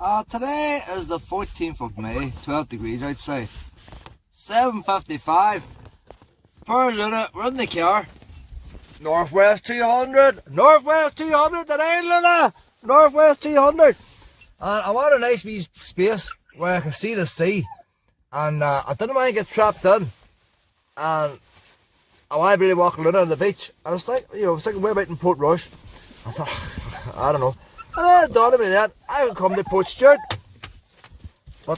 Today is the 14th of May, 12 degrees outside. 7:55. Per Luna, we're in the car. Northwest 200! Northwest 200 today, Luna! Northwest 200! And I want a nice wee space where I can see the sea. And I didn't want to get trapped in. And I want to really walk Luna on the beach. And I was like, I was thinking, we're out in Port Rush. I thought, I don't know. And then it dawned on me that I would come to Portstewart. But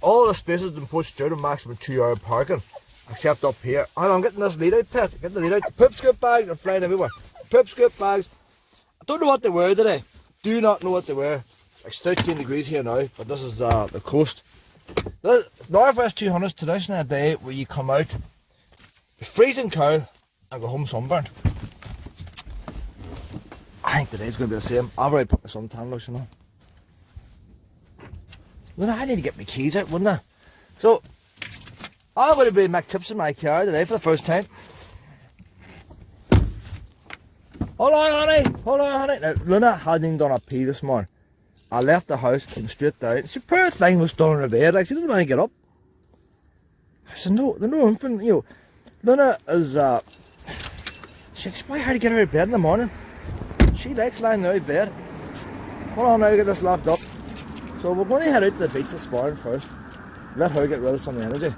all the spaces in Portstewart are maximum 2-hour parking. Except up here. And I'm getting this lead out pit. Getting the lead out. Poop scoop bags are flying everywhere. Poop scoop bags. I don't know what they were today. Do not know what they were. It's 13 degrees here now. But this is the coast. This Northwest 200 is traditionally a day where you come out, freezing cold, and go home sunburned. I think today's going to be the same. I've already put my suntan lotion on. Then I need to get my keys out, wouldn't I? So, I'm going to be make tips in my car today for the first time. Hold on, honey. Hold on, honey. Now, Luna hadn't even done a pee this morning. I left the house, came straight down. She poor thing was still in her bed. Like, she didn't want to get up. I said, no, there's no infant, Luna is, it's quite hard to get her out of bed in the morning. She likes lying out of bed. Hold on now, get this locked up. So we're going to head out to the beach this morning first. Let her get rid of some of the energy.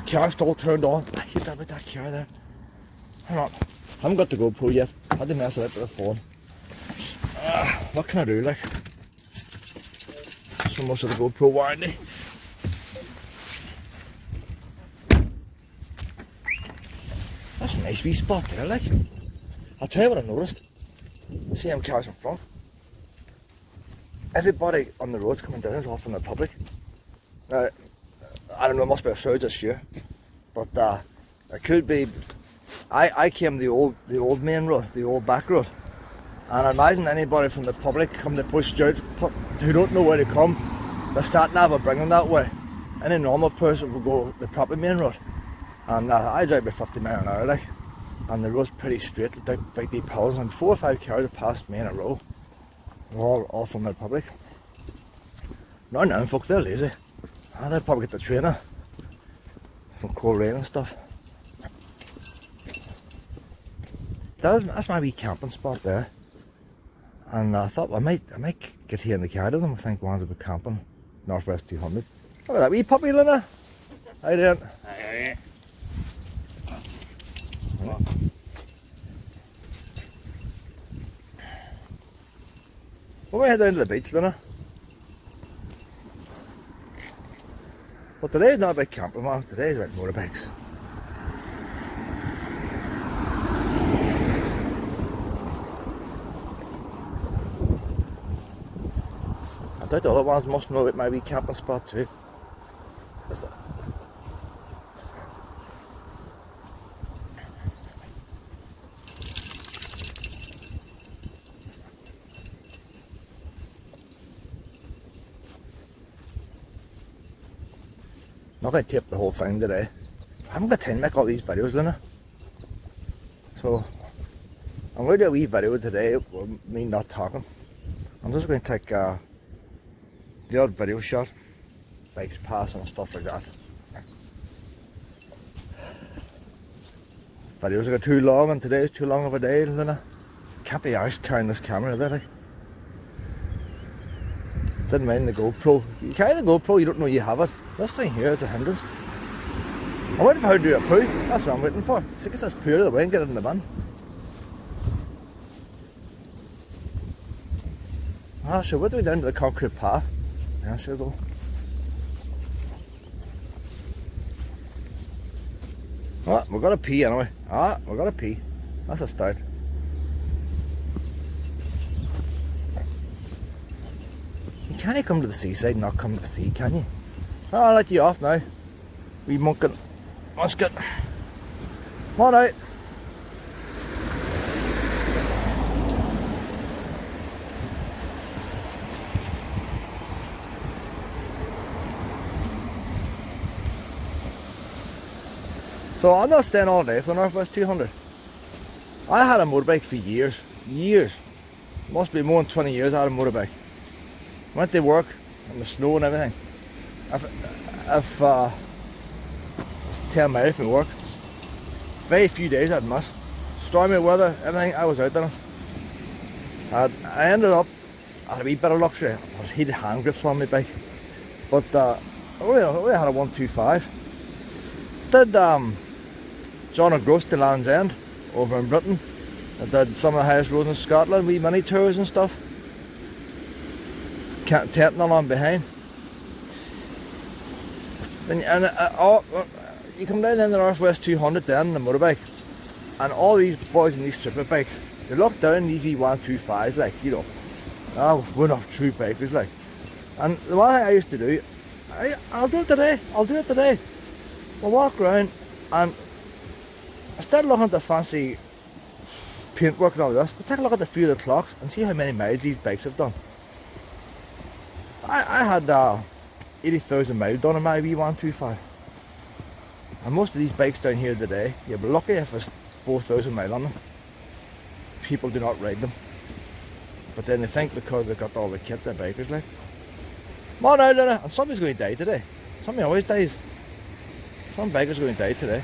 The car's still turned on. I hate that about that car there. Hang on. I haven't got the GoPro yet. I had to mess it up with the phone. What can I do, like? So much of the GoPro warranty. That's a nice wee spot there, like. I'll tell you what I noticed. See them cars in front. Everybody on the roads coming down is all from the public. Now, I don't know, it must be a surge this year. But it could be. I came the old main road, the old back road. And I imagine anybody from the public come to Portstewart who don't know where to come, the sat nav will bring them that way. Any normal person will go the proper main road. And I drive about 50 miles an hour, like, and the road's pretty straight without big deep hills, and 4 or 5 cars have passed me in a row. They're all from the public. Now, folks, they're lazy. They'll probably get the trainer from Coleraine and stuff. That's my wee camping spot there. And I thought, well, I might get here in the car to them. I think one's about camping. Northwest 200. Look at that wee puppy, Luna. How you doing? Hi. We're going to head down to the beach, Luna. But today's not about camping, man. Today's about motorbikes. I doubt the other ones must know about my wee camping spot too. Not going to tape the whole thing today. I haven't got time to make all these videos, Luna. So, I'm going to do a wee video today with me not talking. I'm just going to take the odd video shot. Bikes passing and stuff like that. Videos are too long and today's too long of a day, Luna. Can't be arsed carrying this camera, is it? Didn't mind the GoPro. You carry the GoPro, you don't know you have it. This thing here is a hindrance. I'm waiting for her to do a poo. That's what I'm waiting for. So get this poo out of the way and get it in the bin. Sure, what do we down to the concrete path? Yeah, sure go. We've got to pee anyway. We've got to pee. That's a start. You can't come to the seaside and not come to the sea, can you? I'll let you off now. Wee monkin'. Let's get. Come on out. So I'm not staying all day for the Northwest 200. I had a motorbike for years. Must be more than 20 years I had a motorbike. Went to work in the snow and everything. If it's 10 miles from work, very few days I'd miss. Stormy weather, everything, I was out on it. I ended up, I had a wee bit of luxury. I was heated hand grips on my bike. But I only had a 125. Did John O'Groats to Land's End over in Britain. I did some of the highest roads in Scotland, wee mini tours and stuff. Tenting along behind. You come down in the Northwest 200 then on the motorbike, and all these boys in these stripper bikes, they look down these wee 125s like, you know, oh, we're not true bikers like. And the one thing I used to do, I'll do it today. I'll walk around and instead of looking at the fancy paintwork and all this, but take a look at the few of the clocks and see how many miles these bikes have done. I had 80,000 miles done on my V125. And most of these bikes down here today, you'll be lucky if there's 4,000 miles on them. People do not ride them. But then they think because they've got all the kit, they're bikers like. Come on now, Luna, and somebody's going to die today. Somebody always dies. Some biker's going to die today.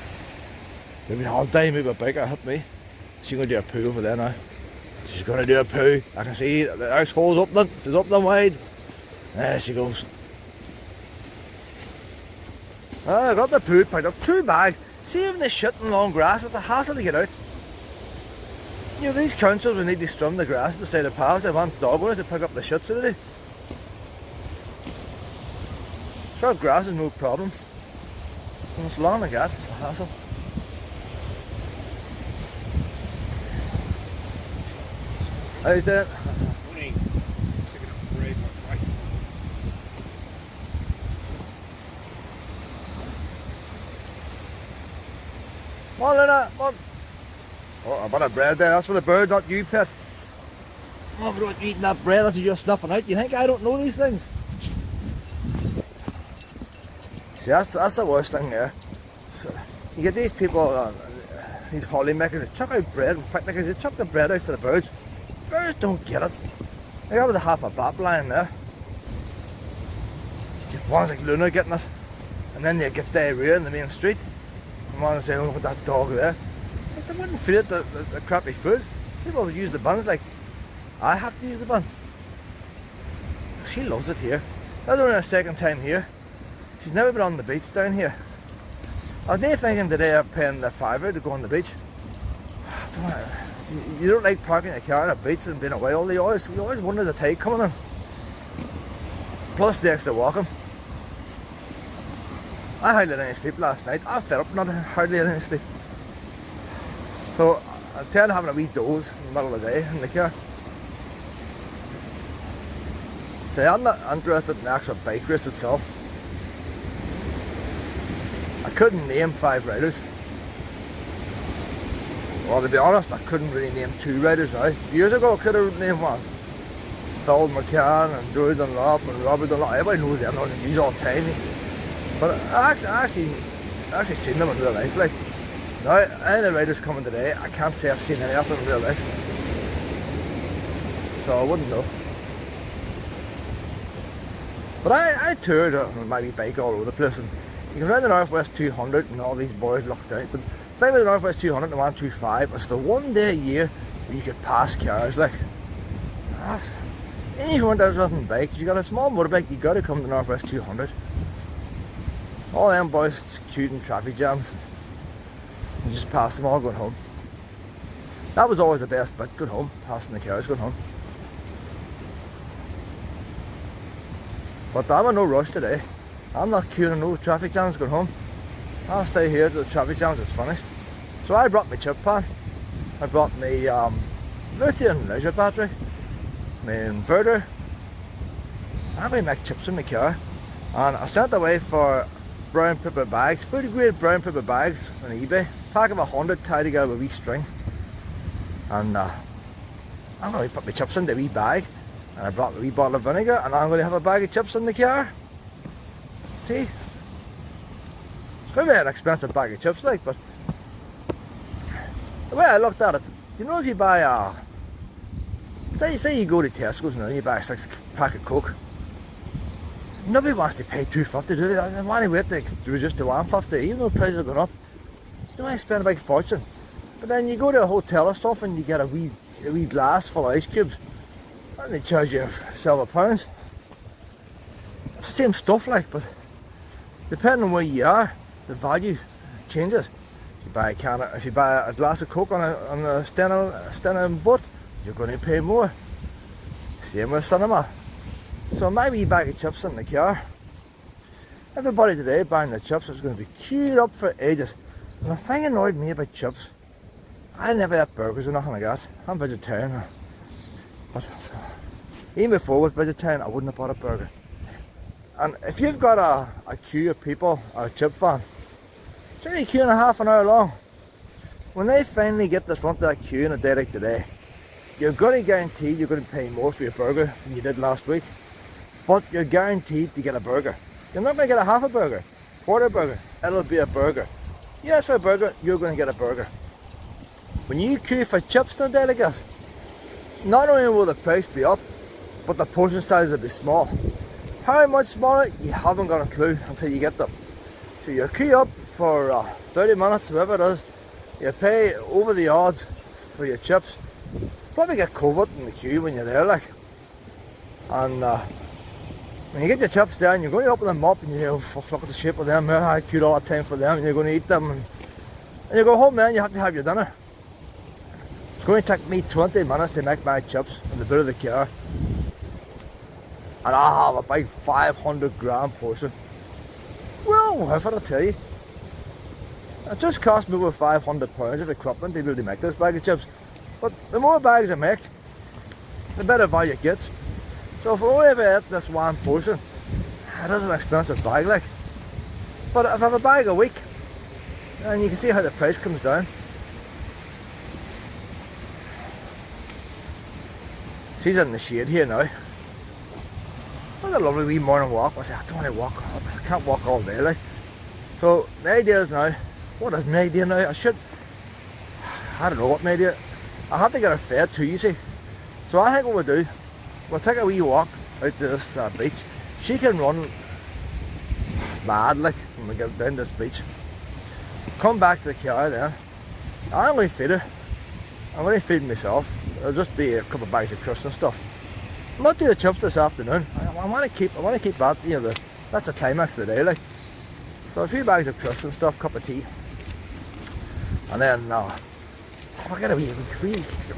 Maybe I'll die, maybe a biker hit me. She's going to do a poo over there now. She's going to do a poo. I can see the house hole's opening. She's opening wide. There she goes. I got the poo picked up. 2 bags. See even the shit in long grass, it's a hassle to get out. You know, these councils will need to strum the grass at the side of paths. They want dog owners to pick up the shit, so they do. Sure, grass is no problem. And it's long like that, it's a hassle. How you doing? Morning. Picking up the bread, my friend. Come on, Luna, come on. Oh, a bit of bread there, that's for the bird, not you, pet. Oh, but what you eating that bread, that's you're snuffing out. You think I don't know these things? See, that's the worst thing there. So, you get these people, these hollymakers, they chuck out bread, and picnickers, they chuck the bread out for the birds. Birds don't get it. Like, that was a half a bap lying there. One's like Luna getting it, and then you get diarrhea in the main street. And one's saying, oh, with that dog there. Like, they wouldn't feed it the crappy food. People would use the buns like, I have to use the bun. She loves it here. That's only her second time here. She's never been on the beach down here. I was thinking today of paying the £5 to go on the beach. You don't like parking your car on a beach and being away all the hours. You always wonder the tide coming in. Plus the extra walking. I hardly had any sleep last night. I fed up not hardly had any sleep. So I'm tired of having a wee doze in the middle of the day in the car. So I'm not interested in the actual bike race itself. I couldn't name 5 riders. Well, to be honest, I couldn't really name 2 riders now. Years ago I could have named one. Phil McCann and Drew Dunlop and Robert Dunlop. Everybody knows them, on the news all the time. But I actually seen them in real life. Like, now, any of the riders coming today, I can't say I've seen any of them in real life. So I wouldn't know. But I toured on my wee bike all over the place, and you can ride the Northwest 200 and all these boys looked out. But the thing with the Northwest 200 and the 125, it's the one day a year where you could pass cars. Like, even if you weren't interested in bikes, if you got a small motorbike, you got to come to Northwest 200. All them boys queued in traffic jams, and just pass them all going home. That was always the best bit, going home, passing the cars going home. But I'm in no rush today. I'm not queuing in no traffic jams going home. I'll stay here till the traffic jams is finished. So I brought my chip pan. I brought my lithium leisure battery, my inverter. I'm going to make chips in my car. And I sent away for brown paper bags, pretty great brown paper bags on eBay. Pack of 100 tied together with a wee string. And I'm going to put my chips in the wee bag. And I brought a wee bottle of vinegar, and I'm going to have a bag of chips in the car. See? It's going to be an expensive bag of chips, like, but the way I looked at it, do you know if you buy Say you go to Tesco's now and you buy a 6-pack of Coke. Nobody wants to pay $2.50, do they? They want to wait to reduce to $1.50, even though prices have gone up. They want to spend a big fortune. But then you go to a hotel or something and you get a wee glass full of ice cubes and they charge you £7. It's the same stuff like, but depending on where you are, the value changes. If you buy a glass of Coke on a standing boat, you're going to pay more. Same with cinema. So my wee bag of chips in the car. Everybody today buying the chips is going to be queued up for ages. And the thing annoyed me about chips, I never had burgers or nothing like that. I'm vegetarian. But even before I was vegetarian, I wouldn't have bought a burger. And if you've got a queue of people, a chip van, say they queue in a half an hour long, when they finally get to the front of that queue in a day like today, you're going to guarantee you're going to pay more for your burger than you did last week. But you're guaranteed to get a burger. You're not going to get a half a burger, quarter burger, it'll be a burger. You ask for a burger, you're going to get a burger. When you queue for chips in a day like this, not only will the price be up, but the portion size will be small. How much smaller, you haven't got a clue until you get them. So you queue up for 30 minutes, whatever it is, you pay over the odds for your chips. Probably get COVID in the queue when you're there, like. And when you get your chips down, you're going to open them up and you go, oh, fuck, look at the shape of them, man. I queued all the time for them, and you're going to eat them. And you go home, man, you have to have your dinner. It's going to take me 20 minutes to make my chips in the boot of the car. And I'll have a big 500 gram portion. Well, if I'll tell you. It just cost me over £500 of equipment to really make this bag of chips. But the more bags I make, the better value it gets. So if I only ever ate this one portion, it is an expensive bag, like. But if I have a bag a week, and you can see how the price comes down. She's in the shade here now. That's a lovely wee morning walk. I said, I don't want to walk, I can't walk all day, like. So the idea is now, what is my idea now? I don't know what my idea. I have to get her fed too, you see. So I think what we'll do, we'll take a wee walk out to this beach. She can run mad, like, when we get down this beach. Come back to the car then. I'm going to feed her. I'm going to feed myself. It'll just be a couple of bags of crisps and stuff. I'm not doing the chips this afternoon. I want to keep that, you know, that's the climax of the day, like. So a few bags of crisps and stuff, cup of tea. And then, we get a wee,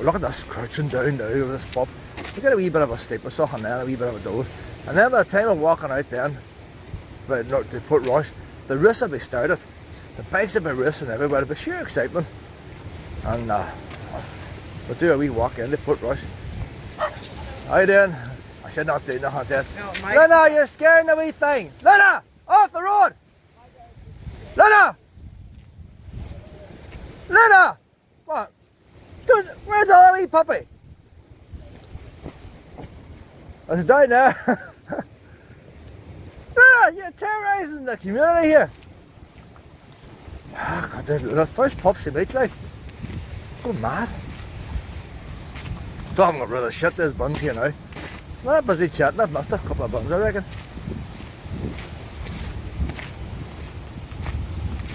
look at this crouching down now over this pub. We get a wee bit of a sleep or something, and then a wee bit of a doze. And then by the time I'm walking out then, to Portrush, the race will be started. The bikes will be racing everywhere, it'll be sheer excitement. And we'll do a wee walk into Portrush. How you doing? I should not do nothing then. No, Lena, you're scaring the wee thing. Lena, off the road. Lena! Lena! What? Where's the wee puppy? It's down there. Lena, you're terrorising the community here. Oh, God, the first pup she meets, like. It's going mad. Still haven't got rid of shit, there's buns here now. Well, I'm busy chatting, I've missed a couple of buns, I reckon.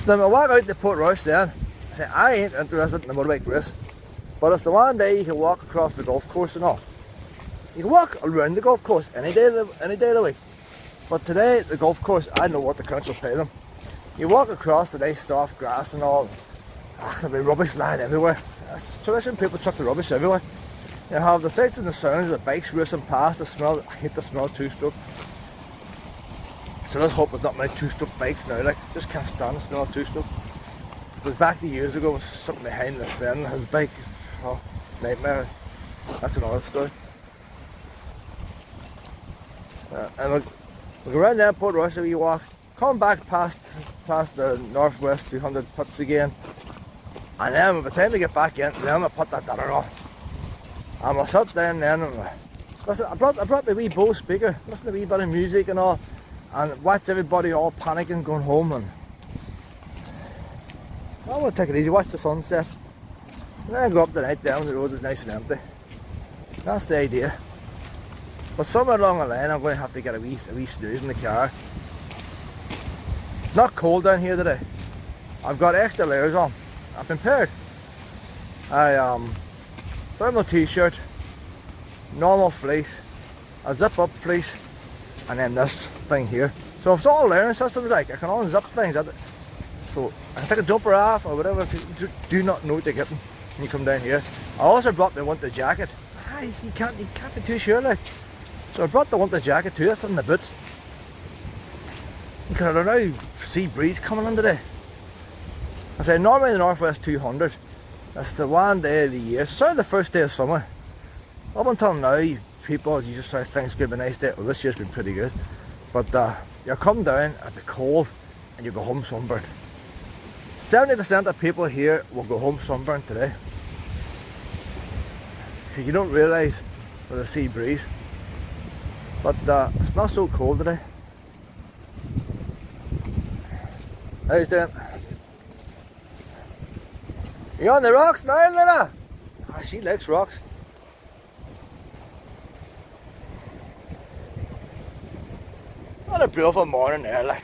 Then I walk out to Portrush then. I say, I ain't interested in the motorbike race. But if the one day you can walk across the golf course and all. You can walk around the golf course any day of the week. But today, the golf course, I don't know what the council pay them. You walk across the nice soft grass and all. There'll be rubbish lying everywhere. It's tradition, people chuck the rubbish everywhere. You have the sights and the sounds, the bikes racing past, the smell. I hate the smell of two-stroke. So let's hope there's not many two-stroke bikes now, like, just can't stand the smell of two-stroke. It was back the years ago, was something behind the friend, his bike, oh, nightmare. That's another story. And we'll go around there, Portrush, we walk, come back past the Northwest 200 pits again, and then by the time we get back in, then we'll put that dinner on. And we'll sit down then and listen, I brought my wee Bose speaker, listen to a wee bit of music and all, and watch everybody all panicking going home, and I'm going to take it easy, watch the sunset. And then go up the night down, the road is nice and empty. That's the idea. But somewhere along the line I'm going to have to get a wee snooze in the car. It's not cold down here today. I've got extra layers on. I'm prepared. Thermal t-shirt, normal fleece, a zip up fleece, and then this thing here. So it's all layering systems, like I can unzip things. So I can take a jumper off or whatever. You do not know what you're getting when you come down here. I also brought my winter jacket. You can't be too sure, like. So I brought the winter jacket too. That's in the boot. Because I don't know, sea breeze coming in today. I say normally the Northwest 200. That's the one day of the year. It's sort of the first day of summer. Up until now, people, you just say things could be a nice day. Well, this year's been pretty good. But you come down, it'll be cold, and you go home sunburned. 70% of people here will go home sunburned today. Because you don't realise with the sea breeze. But it's not so cold today. How you doing? You on the rocks now, Lena? Oh, she likes rocks. What a beautiful morning there, like.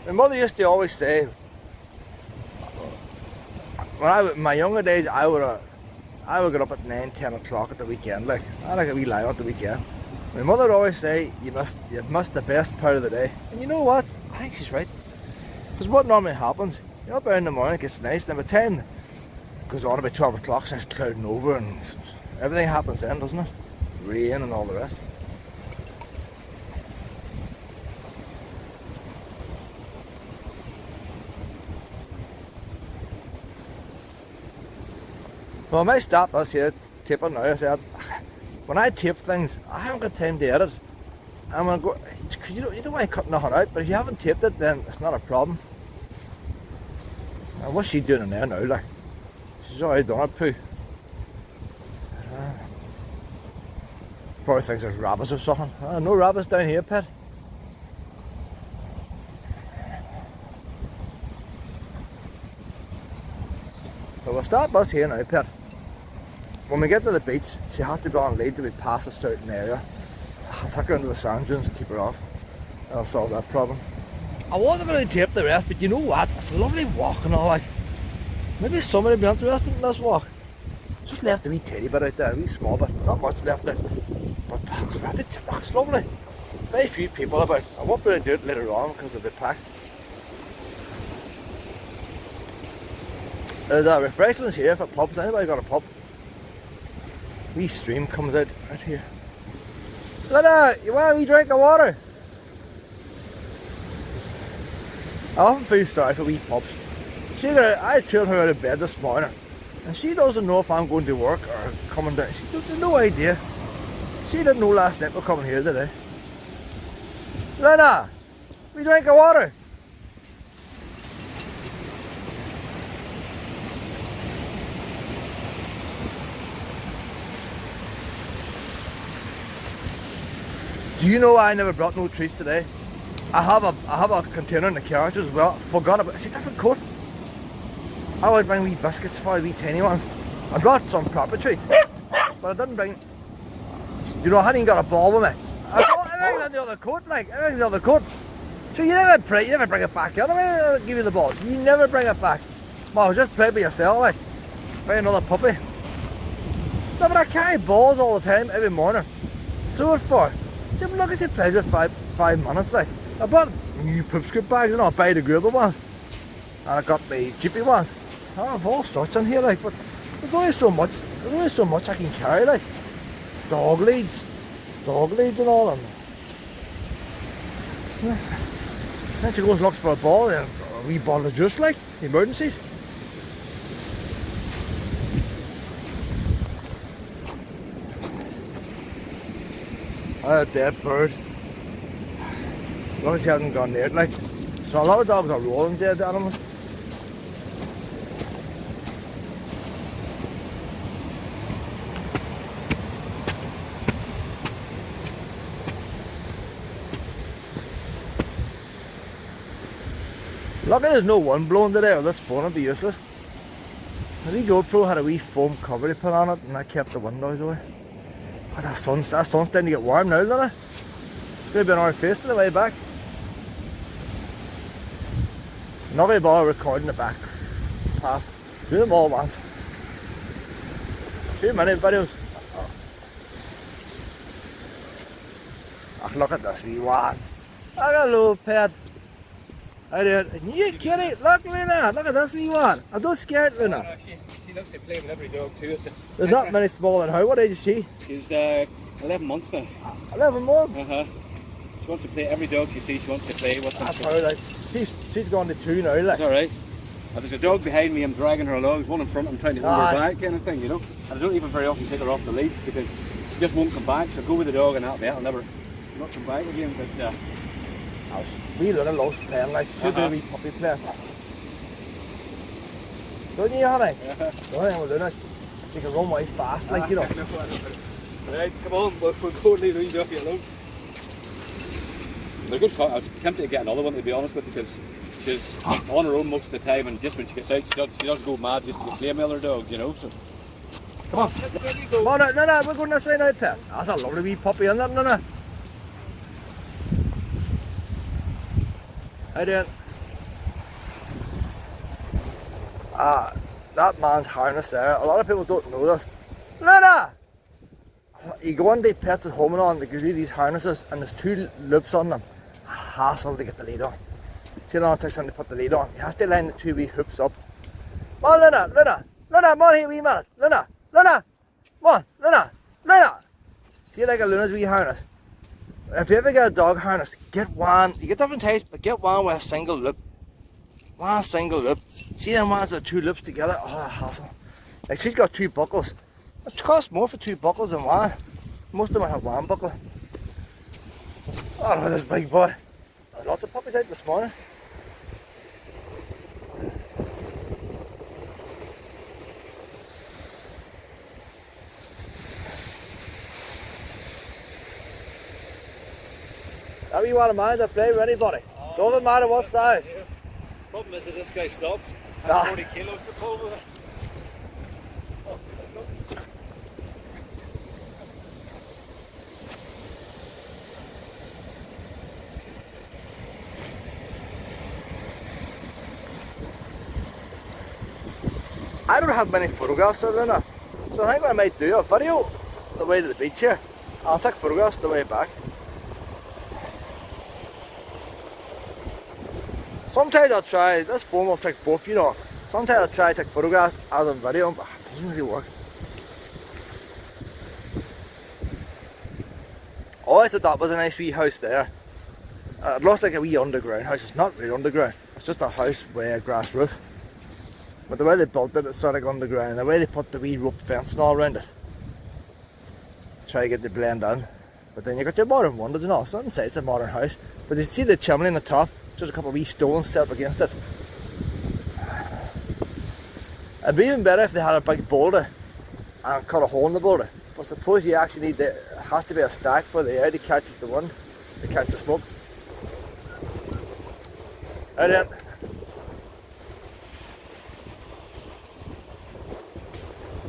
My mother used to always say, in my younger days, I would get up at 9, 10 o'clock at the weekend, like. I like a wee lie at the weekend. My mother would always say, you've missed the best part of the day. And you know what? I think she's right. Because what normally happens, you're up there in the morning, it gets nice, and by the time it goes on about 12 o'clock, starts clouding over, and everything happens then, doesn't it? Rain and all the rest. Well, I might stop this here, tape it now. I said, when I tape things, I haven't got time to edit. I'm going to go, cause you don't want to cut nothing out, but if you haven't taped it, then it's not a problem. Now, what's she doing in there now, like? She's already done it, poo. Probably thinks there's rabbits or something. No rabbits down here, pet. But we'll stop us here now, pet. When we get to the beach, she has to be on lead to be past a certain area. I'll take her into the sand dunes and keep her off. That'll solve that problem. I wasn't going to tape the rest, but you know what? It's a lovely walk and all, like. Maybe somebody would be interested in this walk. Just left a wee teddy bit out there, a wee small bit. Not much left there. But it's lovely. Very few people about. I won't be able to do it later on because they'll be packed. There's refreshments here for pubs. Anybody got a pub? Wee stream comes out right here. Lena, you want a wee drink of water? I often feel sorry for wee pups. I trailed her out of bed this morning, and she doesn't know if I'm going to work or coming down. She has no idea. She didn't know last night we're coming here today. Lena, we drink of water. Do you know I never brought no treats today? I have a container in the carriage as well. Forgot about it. It's a different coat. I would bring wee biscuits for wee tiny ones. I brought some proper treats, but I didn't bring. You know, I hadn't even got a ball with me. I brought everything in the other coat, like everything's in the other coat. So you never bring it back. I don't I'll give you the ball. You never bring it back. Well, just play by yourself, like. Buy another puppy. No, but I carry balls all the time, every morning. So what for? See, look, I plays with 5 minutes, like. I bought new poop scoop bags and I'll buy the grubber ones. And I got my jeepy ones. I have all sorts in here, like, but there's only so much I can carry, like. Dog leads and all, and then she goes and looks for a ball and a wee bottle of juice, like, emergencies. A dead bird. As long as he hasn't gone near it, like. So a lot of dogs are rolling dead animals. Lucky there's no wind blowing today, or this phone would be useless. The GoPro had a wee foam cover they put on it, and that kept the windows away. Oh, that sun's starting to get warm now, isn't it? It's going to be an hour facing the way back. Not going to bother recording the back path. Do them all once. Too many videos. Oh, look at this wee one. Look at a little pet. I did. You kitty, look Luna, look at this wee one. I'm not scared, Luna. No, she loves to play with every dog too. There's not many smaller than her. What age is she? She's 11 months now. 11 months? She wants to play every dog she sees. She wants to play with them. That's her, like. She's gone to 2 now, like. It's alright. There's a dog behind me, I'm dragging her along. There's one in front, I'm trying to hold her back kind of thing, you know. And I don't even very often take her off the lead because she just won't come back. She'll go with the dog and that'll be it. I'll never not come back again. But we Luna loves playing, like. She'll do a wee puppy play. Don't you, honey? Don't you, Luna? She can run way fast, like, you know. Right, come on, we'll go and leave the doggy alone. They're good. I was tempted to get another one, to be honest with you, because she's on her own most of the time, and just when she gets out, she does go mad just to get play with other dog, you know. So come on, come on, no, we're going this way now, pet. That's a lovely wee puppy, isn't it, no? How doing? That man's harness there. A lot of people don't know this. Luna! You go into Pets at Home and on, they give you these harnesses, and there's 2 loops on them. Hassle to get the lead on. See how long it takes them to put the lead on. You have to line the 2 wee hoops up. Come on, Luna, come on here, wee minute. Luna, come on, Luna. See like a Luna's wee harness. If you ever get a dog harness, get one. You get different types, but get one with a single loop. One single loop. See them ones with 2 loops together? Oh, that hassle. Like she's got 2 buckles. It costs more for 2 buckles than one. Most of them have 1 buckle. Oh, look at this big boy. There's lots of puppies out this morning. That wee one of mine that play with anybody. Doesn't matter what size. problem is that this guy stops. Ah. 40 kilos to pull with it. I don't have many photographs of Luna, so I think what I might do a video on the way to the beach here. I'll take photographs on the way back. Sometimes I'll try, this phone will take both, you know. Sometimes I'll try to take photographs as a video, but it doesn't really work. Oh, I thought that was a nice wee house there. It looks like a wee underground house. It's not really underground, it's just a house with a grass roof. But the way they built it, it's sort of like underground. The way they put the wee rope fence and all around it. Try to get the blend in. But then you got your modern wonders and all. So inside it's a modern house. But you see the chimney on the top? Just a couple of wee stones set up against it. It'd be even better if they had a big boulder and cut a hole in the boulder. But suppose you actually need it has to be a stack for the air to catch the wind, to catch the smoke. Right then.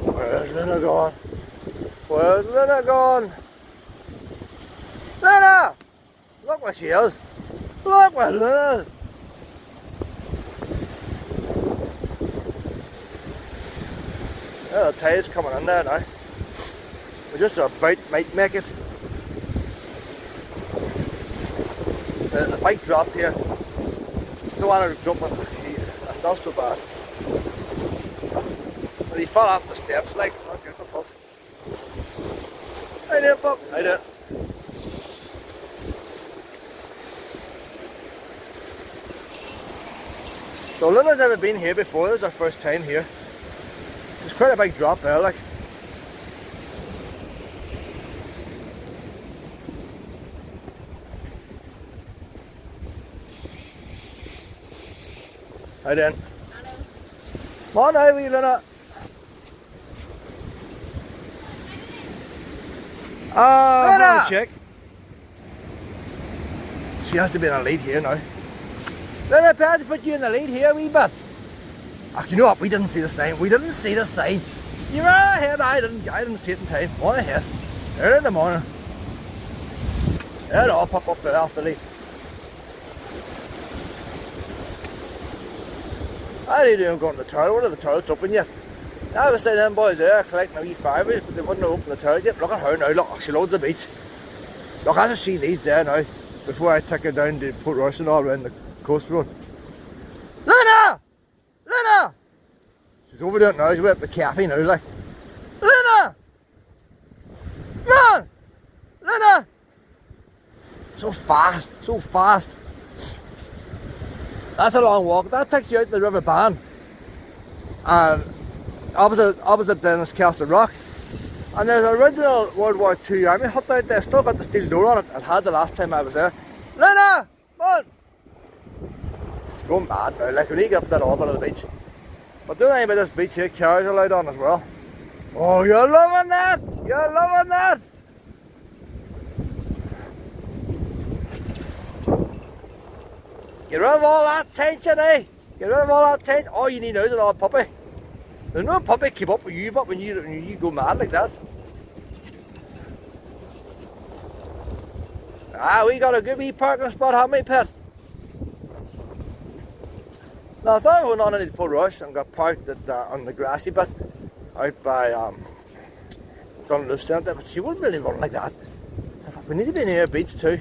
Where's Luna gone? Where's Luna gone? Luna! Look where she is! Look where Luna is! Oh, the tide's coming in there now. We're just about might make it. The bike dropped here. Don't want her to jump on. See, that's not so bad. But he fell off the steps, like, it's not good for pups. Hi there, pup. Hi there. So Luna's never been here before, this is our first time here. It's quite a big drop there, like. Hi then. Hello. Come on now, wee Luna. Luna! Check. She has to be in the lead here now. Luna, I had to put you in the lead here a wee bit. You know what? We didn't see the sign. We didn't see the sign. You were ahead. I didn't see it in time. On ahead. Early in the morning. It'll all pop up there after leave. I need to go to the toilet. What are the toilets open yet? I was saying them boys there collecting a wee fireways, but they wouldn't open the toilet yet. Look at her now. Look, she loads the beach. Look, that's what she needs there now. Before I take her down to Portstewart and all around the coast road. Lena! Lena! She's over there now. She's way up the cafe now, like. Lena! Come on! Lena! So fast, so fast. That's a long walk. That takes you out to the River Bann. And opposite Dennis Castle Rock. And there's an original World War II army hut out there. Still got the steel door on it. It had the last time I was there. Lena! Come on! It's going mad now. Like, we need to get up that orbit of the beach. But the thing about this beach here, cars are allowed on as well. Oh, you're loving that! You're loving that! Get rid of all that tension, eh? Get rid of all that tension. All you need now is an old puppy. There's no puppy keep up with you, but when you go mad like that. We got a good wee parking spot, haven't we, pet? Now I thought I went on into Port Rush and got parked at on the grassy bit out by Dunluce Centre, but she wouldn't really run like that. I thought we need to be near a beach too.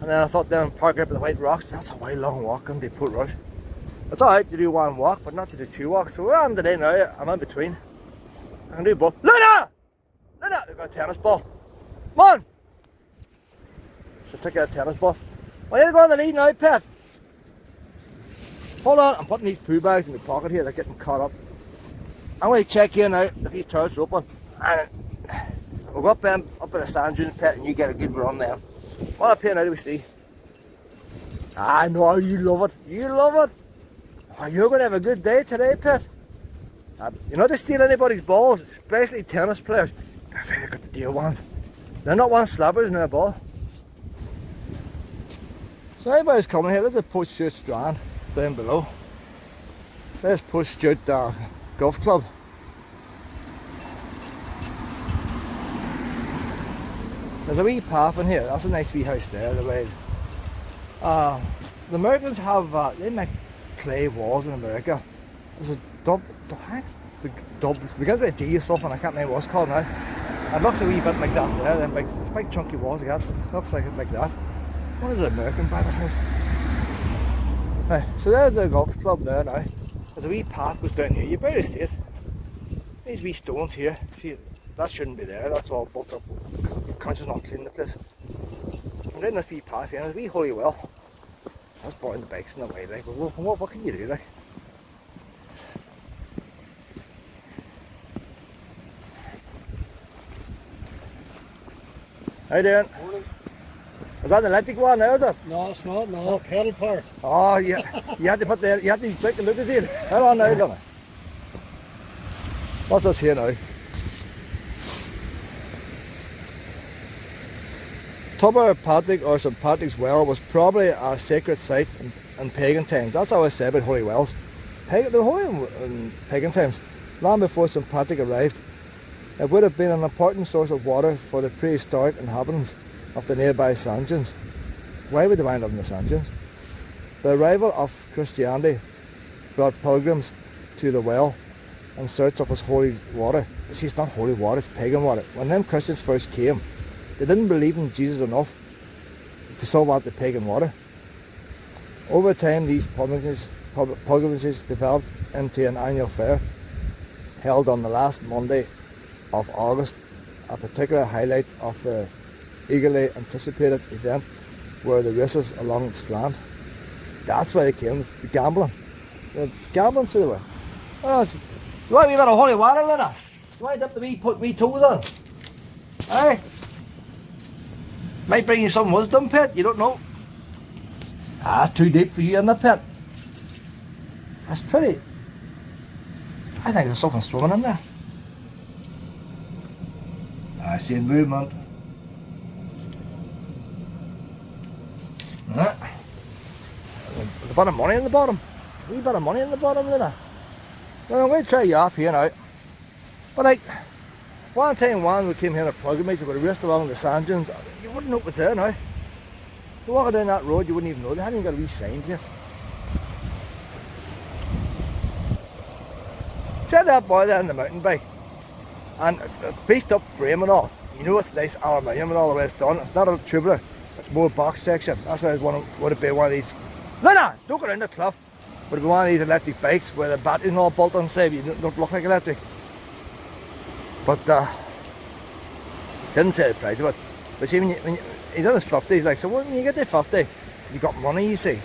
And then I thought down park up at the White Rocks. That's a way long walk into Port Rush. It's alright to do one walk, but not to do two walks. So where I am today now, I'm in between. I can do both. Luna! Luna! They've got a tennis ball. Come on! So take out a tennis ball. I need to go on the lead now, pet. Hold on, I'm putting these poo bags in my pocket here. They're getting caught up. I'm going to check here now if these toilets are open. And we'll go up at the sand dunes, pet, and you get a good run there. What up here now do we see? I know you love it. You love it. Oh, you're going to have a good day today, pet. You're not to steal anybody's balls, especially tennis players. They're very good to deal ones. They're not one slappers in their ball. So everybody's coming here. There's a Portstewart Strand down below. There's Portstewart Golf Club. There's a wee path in here. That's a nice wee house there. The way the Americans have they make clay walls in America. There's a it begins with a D or something. I can't remember what it's called now. It looks a wee bit like that there. Then it's big chunky walls again. It looks like it like that. What is an American by the house? Right, so there's the golf club there now. There's a wee path goes down here. You barely see it. These wee stones here. See, that shouldn't be there. That's all built up because the country's not cleaning the place. And then this wee path here, there's a wee holy well. That's boring the bikes in the way, like. But what can you do, like? How you doing? Morning. Is that an electric one now, is it? No, it's not. No, pedal power. Oh, yeah. You had to put the, you had to be quick and look at it. Hold on now, Donna. What's this here now? Tubber Patrick or St Patrick's Well was probably a sacred site in pagan times. That's how I say about holy wells. They were holy in pagan times, long before St Patrick arrived. It would have been an important source of water for the prehistoric inhabitants of the nearby sand dunes. Why would they wind up in the sand dunes? The arrival of Christianity brought pilgrims to the well in search of its holy water. You see, it's not holy water, it's pagan water. When them Christians first came, they didn't believe in Jesus enough to solve out the pagan water. Over time, these pilgrimages developed into an annual fair held on the last Monday of August. A particular highlight of the eagerly anticipated event were the races along the Strand. That's why they came, the gambling. The gambling through the way. Oh, do you want me a bit of holy water, Lena? Do you want to put wee toes on? Aye? Might bring you some wisdom, pet, you don't know. It's too deep for you in the pit. That's pretty. I think there's something swimming in there. I see movement. There's a bit of money in the bottom. A wee bit of money in the bottom, Lena. Well, I'm going to try you off here now. But like, one time we came here on a pilgrimage, we raced along the sand dunes. You wouldn't know what's there now. You walk down that road, you wouldn't even know. They hadn't even got a wee sign here. Check that boy there on the mountain bike. And it's beefed up frame and all. You know it's nice aluminium and all the way it's done. It's not a tubular, it's more box section. That's why I would it be one of these. No, don't go down the cliff. Would it be one of these electric bikes where the battery's all bolted on side, you don't look like electric. But didn't say the price of it. But see, when he's in his 50s, like, so when you get to 50, you got money, you see.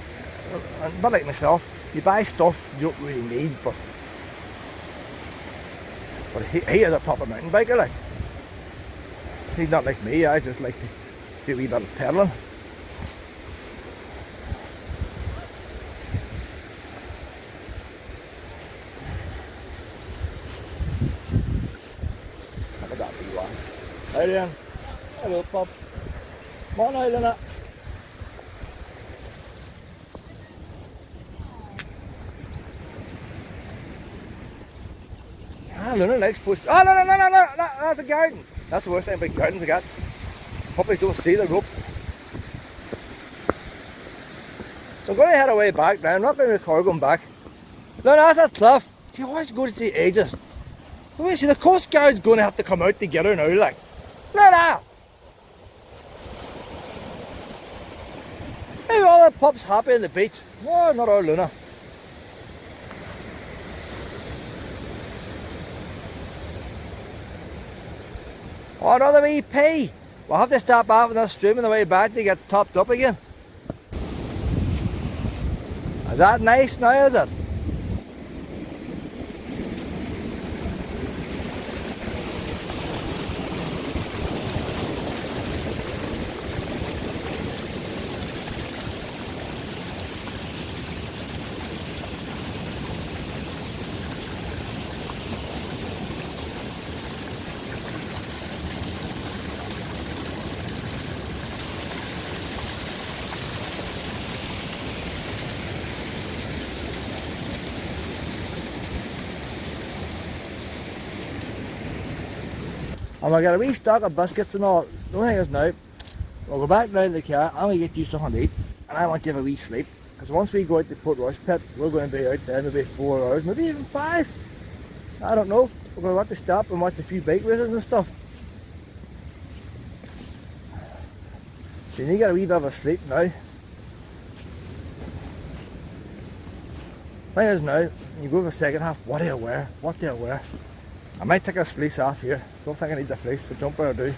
But like myself, you buy stuff you don't really need, but he is a proper mountain biker, like. He's not like me, I just like to do a wee bit of pedaling. Look at that wee one. How you doing? Hello, Bob. Come on out, Luna. Ah, Luna likes push. Oh, no, that's a garden. That's the worst thing about gardens I got. Puppies don't see the rope. So I'm going to head away back now. I'm not going to record going back. No, that's a cliff. See, I always go to see ages. Wait, see, the Coast Guard's going to have to come out together now, like. No. Maybe all the pups happy on the beach. No, not our Luna. Oh, another wee pee. We'll have to stop off in that stream on the way back to get topped up again. Is that nice now, is it? And I got a wee stock of biscuits and all. The only thing is now, we'll go back down to the car, I'm going to get you something to eat, and I want to have a wee sleep. Because once we go out to Port Rush Pit, we're going to be out there maybe 4 hours, maybe even 5. I don't know. We're going to have to stop and watch a few bike races and stuff. So you need to get a wee bit of a sleep now. Thing is now, when you go to the second half, what do you wear? What do you wear? I might take this fleece off here. Don't think I need the fleece, the jumper I do.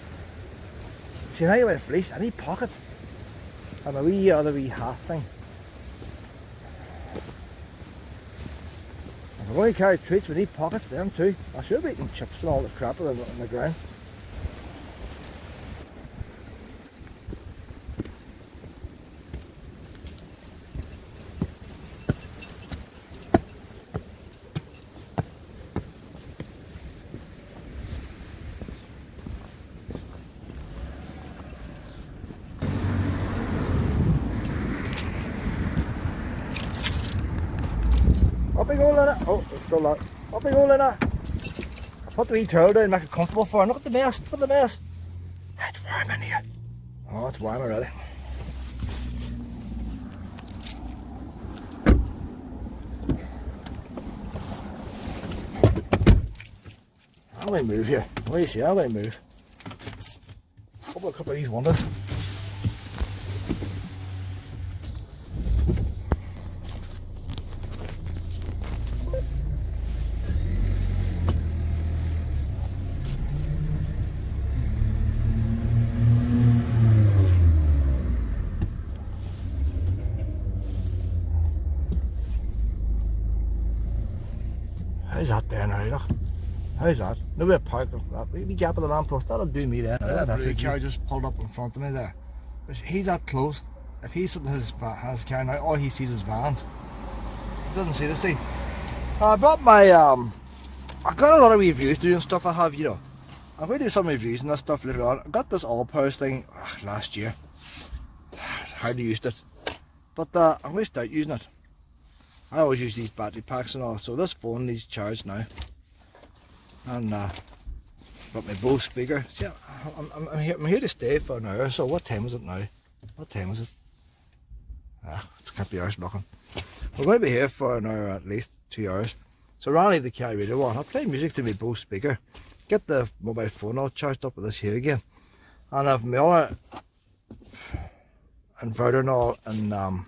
See, now you wear the fleece, I need pockets. And a wee other wee half thing. If we're going to carry treats, we need pockets for them too. I should be eating chips and all the crap on the ground. Up we go, Lena. Oh, it's still not. Up we go, Lena. I put the wee towel down and make it comfortable for her. Look at the mess. Look at the mess. It's warm in here. Oh, it's warm already. I'm going to move here. What do you see? I'm going to move. A couple of these wonders. How's that there now, look? How's that? Nobody parked up that wee gap of the lamppost, that'll do me there. The car just pulled up in front of me there. He's that close. If he's sitting in his car now, all he sees is vans. He doesn't see the seat. I brought my, I got a lot of reviews doing stuff I have, you know. I'm going to do some reviews and that stuff later on. I got this all-powers thing last year. Hardly used it. But I'm going to start using it. I always use these battery packs and all. So this phone needs charged now. And got my Bose speaker. See, I'm here to stay for an hour. So what time is it now? What time is it? It can't be hours knocking. We're going to be here for an hour at least, 2 hours. So Ronnie the carry radio on. I'll play music to my Bose speaker. Get the mobile phone all charged up with this here again. And I've my other inverter and all and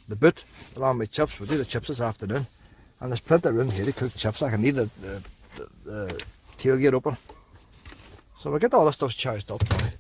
the boot along with chips. We'll do the chips this afternoon. And there's plenty of room here to cook chips. I can need the tailgate open. So we'll get all this stuff charged up now.